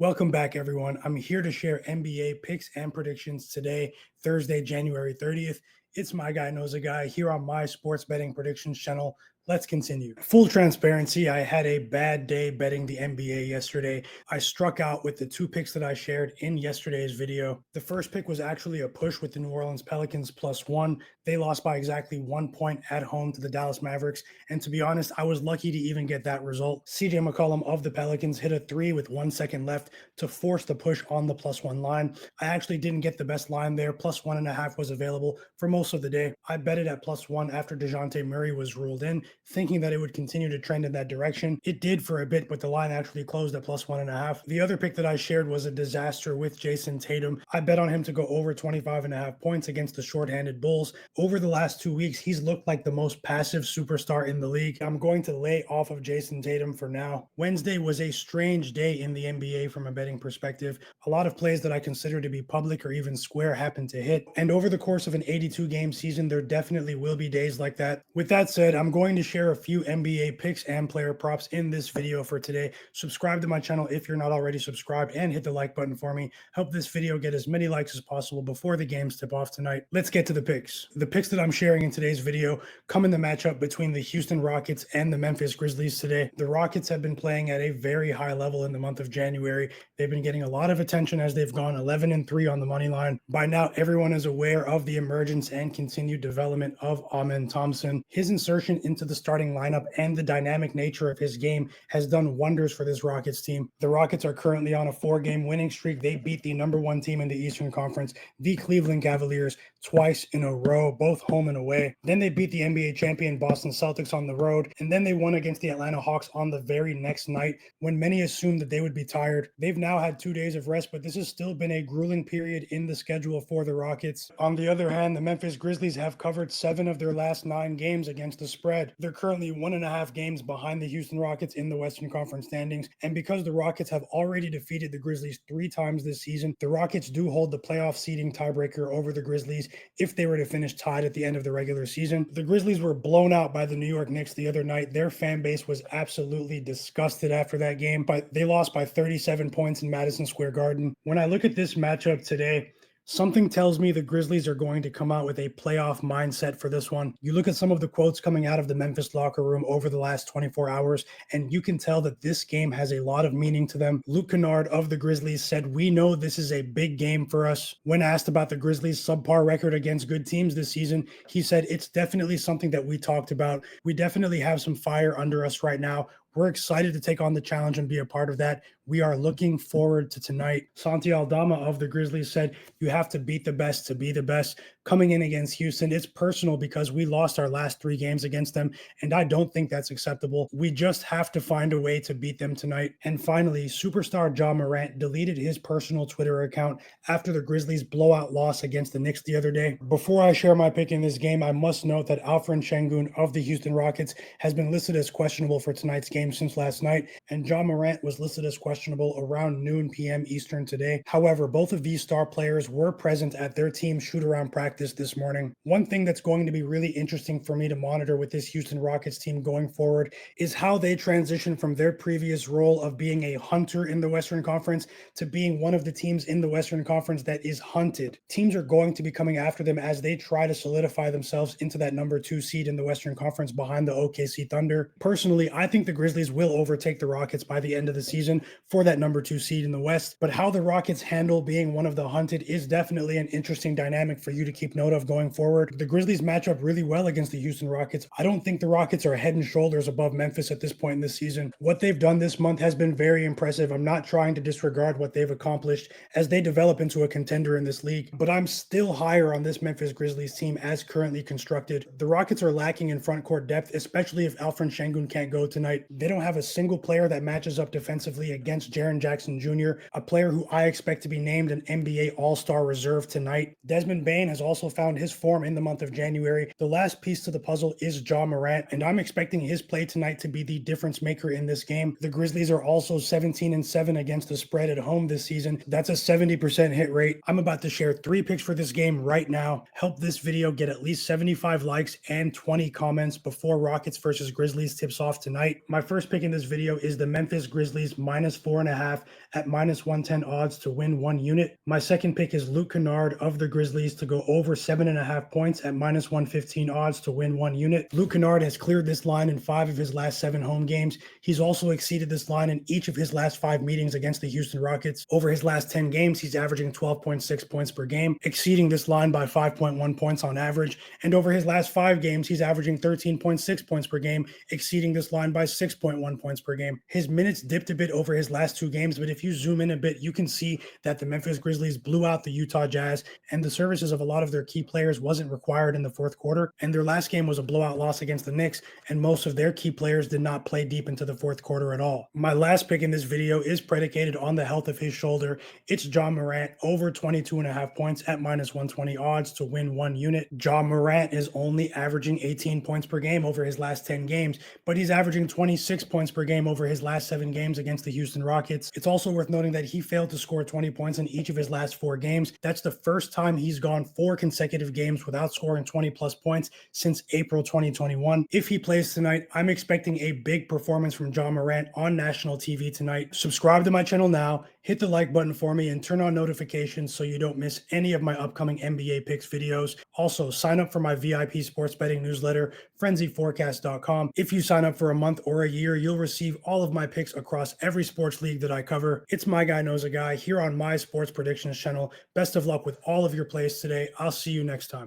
Welcome back, everyone. I'm here to share NBA picks and predictions today, Thursday, January 30th. It's Myguyknowsaguy here on my sports betting predictions channel. Let's continue. Full transparency, I had a bad day betting the NBA yesterday. I struck out with the two picks that I shared in yesterday's video. The first pick was actually a push with the New Orleans Pelicans +1. They lost by exactly 1 point at home to the Dallas Mavericks. And to be honest, I was lucky to even get that result. CJ McCollum of the Pelicans hit a three with 1 second left to force the push on the +1 line. I actually didn't get the best line there. +1.5 was available for most of the day. I bet it at +1 after DeJounte Murray was ruled in, thinking that it would continue to trend in that direction. It did for a bit, but the line actually closed at +1.5. The other pick that I shared was a disaster with Jason Tatum. I bet on him to go over 25.5 points against the shorthanded Bulls. Over the last 2 weeks, he's looked like the most passive superstar in the league. I'm going to lay off of Jason Tatum for now. Wednesday was a strange day in the NBA from a betting perspective. A lot of plays that I consider to be public or even square happened to hit. And over the course of an 82-game season, there definitely will be days like that. With that said, I'm going to share a few NBA picks and player props in this video for today. Subscribe to my channel if you're not already subscribed and hit the like button for me. Help this video get as many likes as possible before the games tip off tonight. Let's get to the picks. The picks that I'm sharing in today's video come in the matchup between the Houston Rockets and the Memphis Grizzlies today. The Rockets have been playing at a very high level in the month of January. They've been getting a lot of attention as they've gone 11-3 on the money line. By now, everyone is aware of the emergence and continued development of Thompsen. His insertion into the starting lineup and the dynamic nature of his game has done wonders for this Rockets team. The Rockets are currently on a 4-game winning streak. They beat the #1 team in the Eastern Conference, the Cleveland Cavaliers, twice in a row, both home and away. Then they beat the NBA champion Boston Celtics on the road, and then they won against the Atlanta Hawks on the very next night when many assumed that they would be tired. They've now had 2 days of rest, but this has still been a grueling period in the schedule for the Rockets. On the other hand, the Memphis Grizzlies have covered 7 of their last 9 games against the spread. They're currently 1.5 games behind the Houston Rockets in the Western Conference standings, and because the Rockets have already defeated the Grizzlies 3 times this season, the Rockets do hold the playoff seeding tiebreaker over the Grizzlies if they were to finish tied at the end of the regular season. The Grizzlies were blown out by the New York Knicks the other night. Their fan base was absolutely disgusted after that game, but they lost by 37 points in Madison Square Garden. When I look at this matchup today, something tells me the Grizzlies are going to come out with a playoff mindset for this one. You look at some of the quotes coming out of the Memphis locker room over the last 24 hours, and you can tell that this game has a lot of meaning to them. Luke Kennard of the Grizzlies said, "We know this is a big game for us." When asked about the Grizzlies' subpar record against good teams this season, he said, "It's definitely something that we talked about. We definitely have some fire under us right now. We're excited to take on the challenge and be a part of that. We are looking forward to tonight." Santi Aldama of the Grizzlies said, "You have to beat the best to be the best." Coming in against Houston, it's personal because we lost our last 3 games against them, and I don't think that's acceptable. We just have to find a way to beat them tonight. And finally, superstar Ja Morant deleted his personal Twitter account after the Grizzlies' blowout loss against the Knicks the other day. Before I share my pick in this game, I must note that Alperen Sengun of the Houston Rockets has been listed as questionable for tonight's game since last night, and Ja Morant was listed as questionable around noon p.m. Eastern today. However, both of these star players were present at their team shoot-around practice this morning. One thing that's going to be really interesting for me to monitor with this Houston Rockets team going forward is how they transition from their previous role of being a hunter in the Western Conference to being one of the teams in the Western Conference that is hunted. Teams are going to be coming after them as they try to solidify themselves into that #2 seed in the Western Conference behind the OKC Thunder. Personally, I think the Grizzlies will overtake the Rockets by the end of the season for that #2 seed in the West, but how the Rockets handle being one of the hunted is definitely an interesting dynamic for you to keep note of going forward. The Grizzlies match up really well against the Houston Rockets. I don't think the Rockets are head and shoulders above Memphis at this point in this season. What they've done this month has been very impressive. I'm not trying to disregard what they've accomplished as they develop into a contender in this league, but I'm still higher on this Memphis Grizzlies team as currently constructed. The Rockets are lacking in front court depth, especially if Alperen Sengun can't go tonight. They don't have a single player that matches up defensively against Jaren Jackson Jr., a player who I expect to be named an NBA All-Star reserve tonight. Desmond Bane has also found his form in the month of January. The last piece to the puzzle is Ja Morant, and I'm expecting his play tonight to be the difference maker in this game. The Grizzlies are also 17-7 against the spread at home this season. That's a 70% hit rate. I'm about to share 3 picks for this game right now. Help this video get at least 75 likes and 20 comments before Rockets versus Grizzlies tips off tonight. My first pick in this video is the Memphis Grizzlies -4 4.5 at -110 odds to win 1 unit. My second pick is Luke Kennard of the Grizzlies to go over 7.5 points at -115 odds to win 1 unit. Luke Kennard has cleared this line in 5 of his last 7 home games. He's also exceeded this line in each of his last 5 meetings against the Houston Rockets. Over his last 10 games, he's averaging 12.6 points per game, exceeding this line by 5.1 points on average. And over his last 5 games, he's averaging 13.6 points per game, exceeding this line by 6.1 points per game. His minutes dipped a bit over his last 2 games, but if you zoom in a bit, you can see that the Memphis Grizzlies blew out the Utah Jazz, and the services of a lot of their key players wasn't required in the fourth quarter. And their last game was a blowout loss against the Knicks, and most of their key players did not play deep into the fourth quarter at all. My last pick in this video is predicated on the health of his shoulder. It's Ja Morant over 22.5 points at -120 odds to win 1 unit. Ja Morant is only averaging 18 points per game over his last 10 games, but he's averaging 26 points per game over his last 7 games against the Houston Rockets. It's also worth noting that he failed to score 20 points in each of his last 4 games. That's the first time he's gone 4 consecutive games without scoring 20 plus points since April 2021. If he plays tonight, I'm expecting a big performance from Ja Morant on national TV tonight. Subscribe to my channel now, hit the like button for me, and turn on notifications so you don't miss any of my upcoming NBA picks videos. Also, sign up for my VIP sports betting newsletter, frenzyforecast.com. If you sign up for a month or a year, you'll receive all of my picks across every sports league that I cover. It's Myguyknowsaguy here on my sports predictions channel. Best of luck with all of your plays today. I'll see you next time.